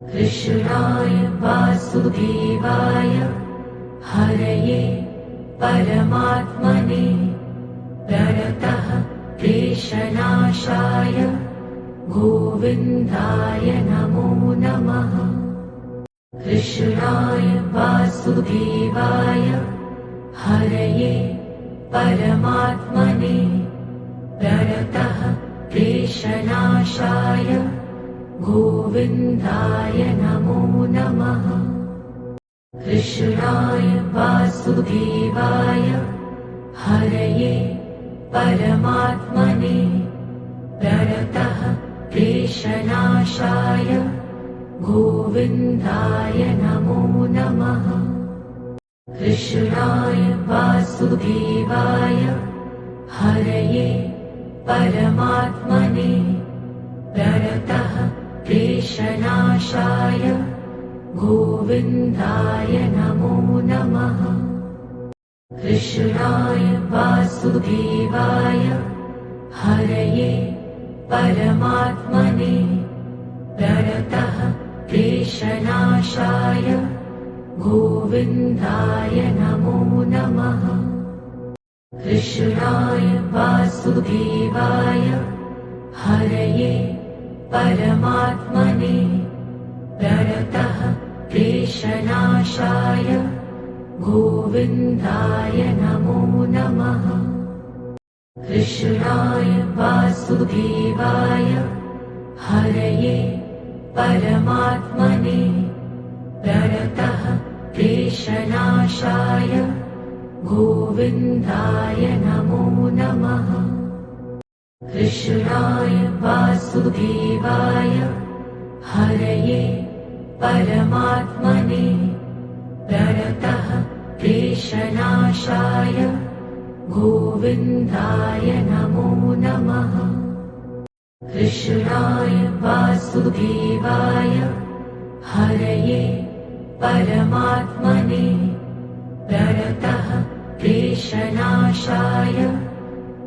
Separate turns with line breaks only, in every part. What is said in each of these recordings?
कृष्णाय वासुदेवाय हरये परमात्मने प्रणतः क्लेशनाशाय गोविन्दाय नमो नमः। कृष्णाय वासुदेवाय हरये परमात्मने प्रणतः क्लेशनाशाय गोविन्दाय नमो नमः। कृष्णाय वासुदेवाय हरये परमात्मने प्रणतः क्लेशनाशाय गोविन्दाय नमो नमः। कृष्णाय वासुदेवाय हरये परमात्मने प्रणतः क्लेशनाशाय गोविन्दाय नमो नमः। कृष्णाय वासुदेवाय हरये परमात्मने प्रणतः क्लेशनाशाय गोविन्दाय नमो नमः। कृष्णाय वासुदेवाय हरये परमात्मने प्रणतः क्लेशनाशाय गोविन्दाय नमो नमः। कृष्णाय वासुदेवाय हरये परमात्मने प्रणतः क्लेशनाशाय गोविन्दाय नमो नमः। कृष्णाय वासुदेवाय हरये परमात्मने प्रणतः क्लेशनाशाय गोविन्दाय नमो नमः। कृष्णाय वासुदेवाय हरये परमात्मने प्रणतः क्लेशनाशाय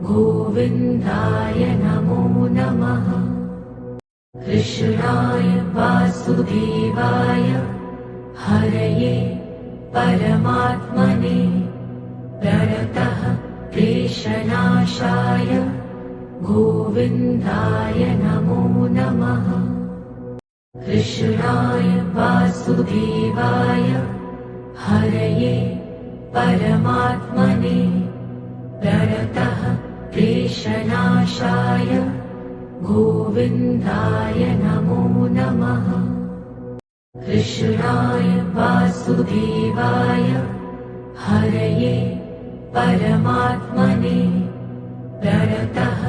गोविन्दाय नमो नमः। कृष्णाय वासुदेवाय हरये परमात्मने प्रणतः क्लेशनाशाय गोविन्दाय नमो नमः। कृष्णाय वासुदेवाय हरये परमात्मने प्रणतः क्लेशनाशाय गोविन्दाय नमो नमः। कृष्णाय वासुदेवाय हरये परमात्मने प्रणतः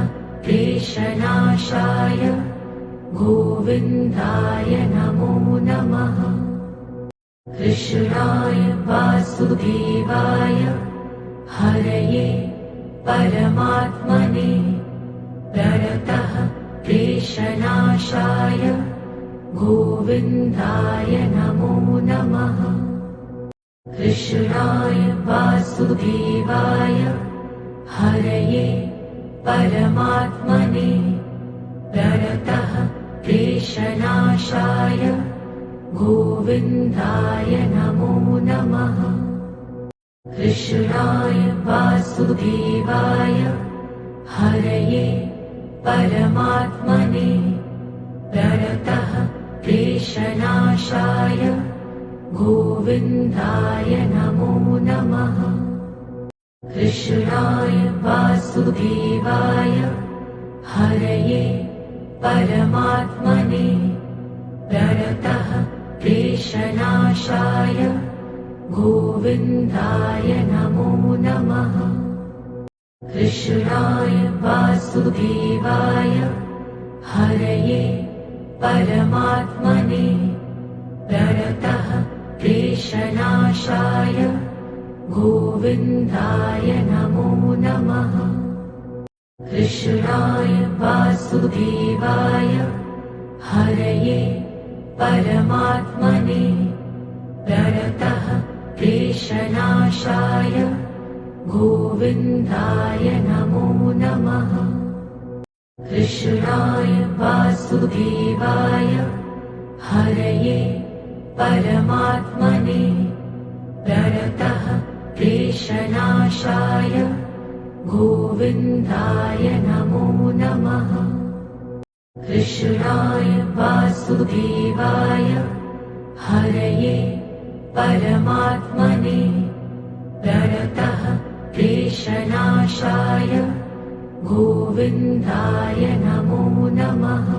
क्लेशनाशाय गोविन्दाय नमो नमः। कृष्णाय वासुदेवाय हरये परमात्मने प्रणतः क्लेशनाशाय गोविन्दाय नमो नमः। कृष्णाय वासुदेवाय हरये परमात्मने प्रणतः क्लेशनाशाय गोविन्दाय नमो नमः। कृष्णाय वासुदेवाय हरये परमात्मने प्रणतः क्लेशनाशाय गोविन्दाय नमो नमः। कृष्णाय वासुदेवाय हरये परमात्मने प्रणतः क्लेशनाशाय गोविन्दाय नमो नमः। कृष्णाय वासुदेवाय हरये परमात्मने प्रणतः क्लेशनाशाय गोविन्दाय नमो नमः। कृष्णाय वासुदेवाय हरये परमात्मने प्रणतः क्लेशनाशाय गोविन्दाय नमो नमः। कृष्णाय वासुदेवाय हरये परमात्मने प्रणतः क्लेशनाशाय गोविन्दाय नमो नमः। कृष्णाय वासुदेवाय हरये परमात्मने प्रणतः क्लेशनाशाय गोविन्दाय नमो नमः।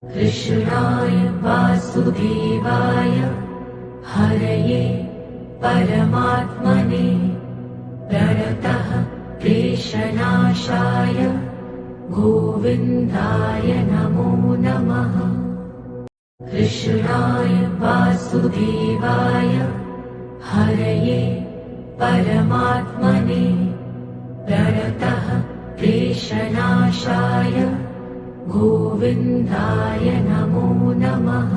कृष्णाय वासुदेवाय हरये परमात्मने प्रणतः क्लेशनाशाय गोविन्दाय नमो नमः। कृष्णाय वासुदेवाय हरये परमात्मने प्रणतः क्लेशनाशाय गोविन्दाय नमो नमः।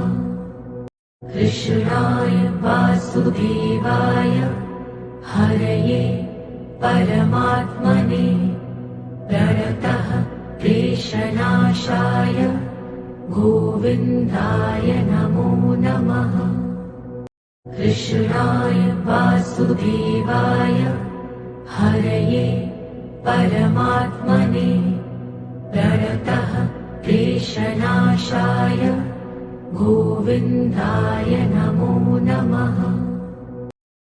कृष्णाय वासुदेवाय हरये परमात्मने प्रणतः क्लेशनाशाय गोविन्दाय नमो नमः। कृष्णाय वासुदेवाय हरये परमात्मने प्रणतः क्लेशनाशाय गोविन्दाय नमो नमः।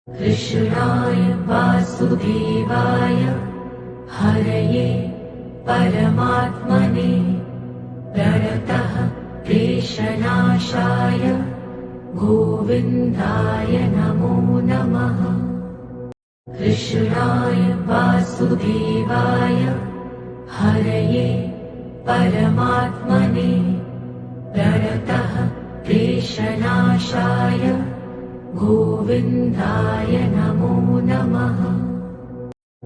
कृष्णाय वासुदेवाय हरये परमात्मने प्रणतः क्लेशनाशाय गोविन्दाय नमो नमः। कृष्णाय वासुदेवाय हरये परमात्मने प्रणतः क्लेशनाशाय गोविन्दाय नमो नमः।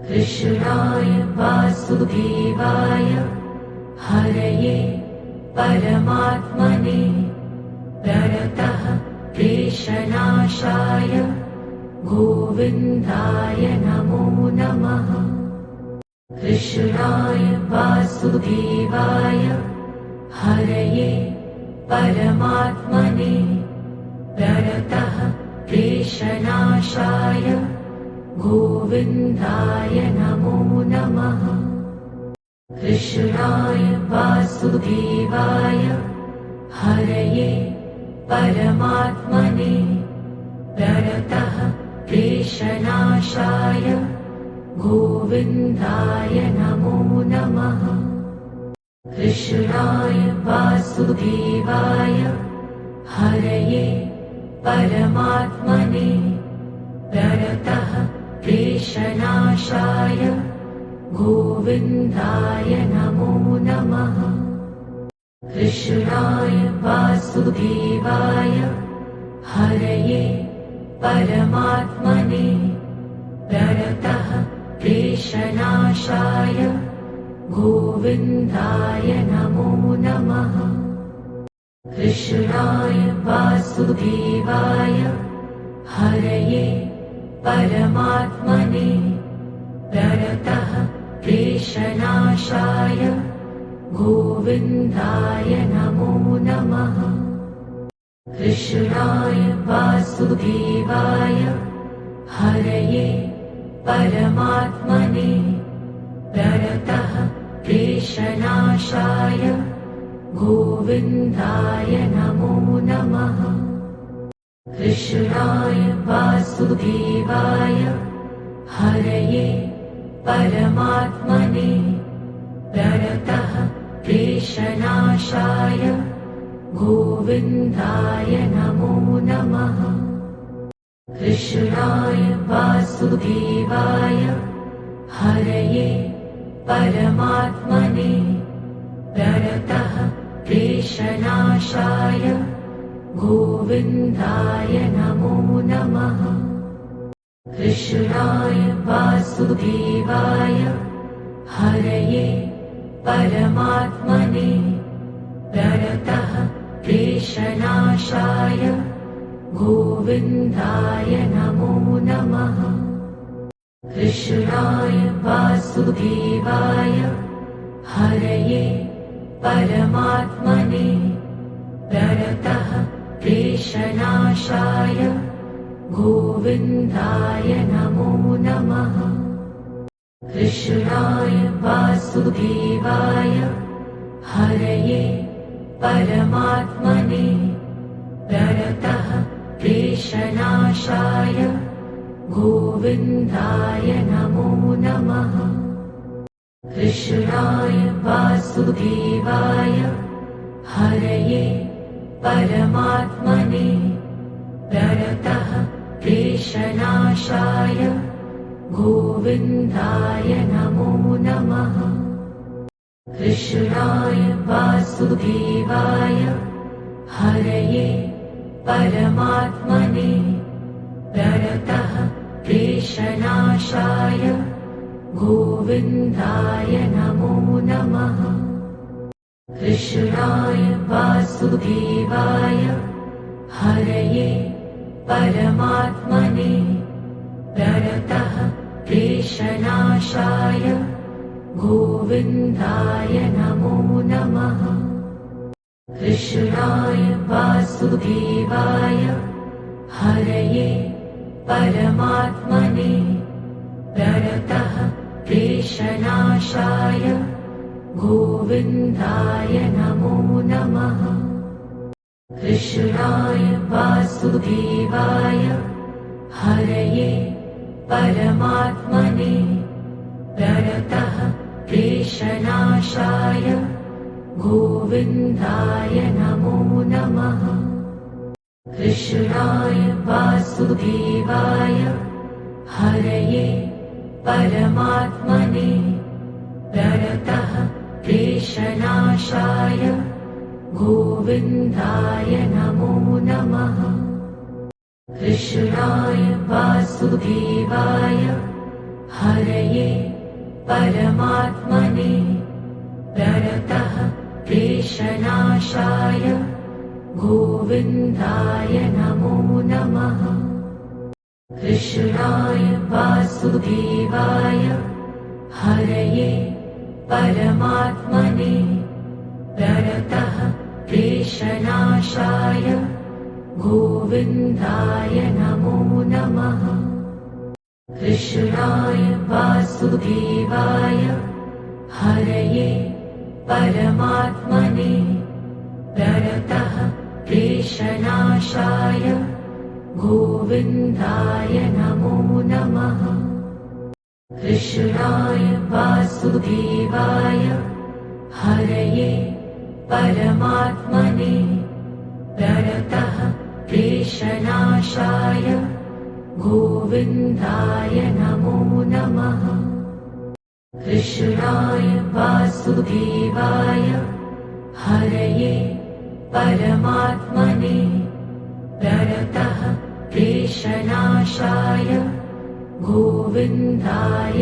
कृष्णाय वासुदेवाय हरये परमात्मने प्रणतः क्लेशनाशाय गोविन्दाय नमो नमः। कृष्णाय वासुदेवाय हरये परमात्मने प्रणतः क्लेशनाशाय गोविन्दाय नमो नमः। कृष्णाय वासुदेवाय हरये परमात्मने प्रणतः क्लेशनाशाय गोविन्दाय नमो नमः। कृष्णाय वासुदेवाय हरये परमात्मने प्रणतः क्लेशनाशाय गोविन्दाय नमो नमः। कृष्णाय वासुदेवाय हरये परमात्मने प्रणतः क्लेशनाशाय गोविन्दाय नमो नमः। कृष्णाय वासुदेवाय हरये परमात्मने प्रणतः क्लेशनाशाय गोविन्दाय नमो नमः। कृष्णाय वासुदेवाय हरये परमात्मने प्रणतः क्लेशनाशाय गोविन्दाय नमो नमः। कृष्णाय वासुदेवाय हरये परमात्मने प्रणतः क्लेशनाशाय गोविन्दाय नमो नमः। कृष्णाय वासुदेवाय हरये परमात्मने प्रणतः क्लेशनाशाय गोविन्दाय नमो नमः। कृष्णाय वासुदेवाय हरये परमात्मने प्रणतः क्लेशनाशाय गोविन्दाय नमो नमः। कृष्णाय वासुदेवाय हरये परमात्मने प्रणतः क्लेशनाशाय गोविन्दाय नमो नमः। कृष्णाय वासुदेवाय हरये परमात्मने प्रणतः क्लेशनाशाय गोविन्दाय नमो नमः। कृष्णाय वासुदेवाय हरये परमात्मने प्रणतः क्लेशनाशाय गोविन्दाय नमो नमः। कृष्णाय वासुदेवाय हरये परमात्मने प्रणतः क्लेशनाशाय गोविन्दाय नमो नमः। कृष्णाय वासुदेवाय हरये परमात्मने प्रणतः क्लेशनाशाय गोविन्दाय नमो नमः। कृष्णाय वासुदेवाय हरये परमात्मने प्रणतः क्लेशनाशाय गोविन्दाय नमो नमः। कृष्णाय वासुदेवाय हरये परमात्मने प्रणतः क्लेशनाशाय गोविन्दाय नमो नमः। कृष्णाय वासुदेवाय हरये परमात्मने प्रणतः क्लेशनाशाय गोविन्दाय नमो नमः। कृष्णाय वासुदेवाय हरये परमात्मने प्रणतः क्लेशनाशाय गोविन्दाय नमो नमः। कृष्णाय वासुदेवाय हरये परमात्मने प्रणतः क्लेशनाशाय गोविन्दाय नमो नमः। कृष्णाय वासुदेवाय हरये परमात्मने प्रणतः क्लेशनाशाय गोविन्दाय नमो नमः। कृष्णाय वासुदेवाय हरये परमात्मने प्रणतः क्लेशनाशाय गोविन्दाय नमो नमः। कृष्णाय वासुदेवाय हरये परमात्मने प्रणतः क्लेशनाशाय गोविन्दाय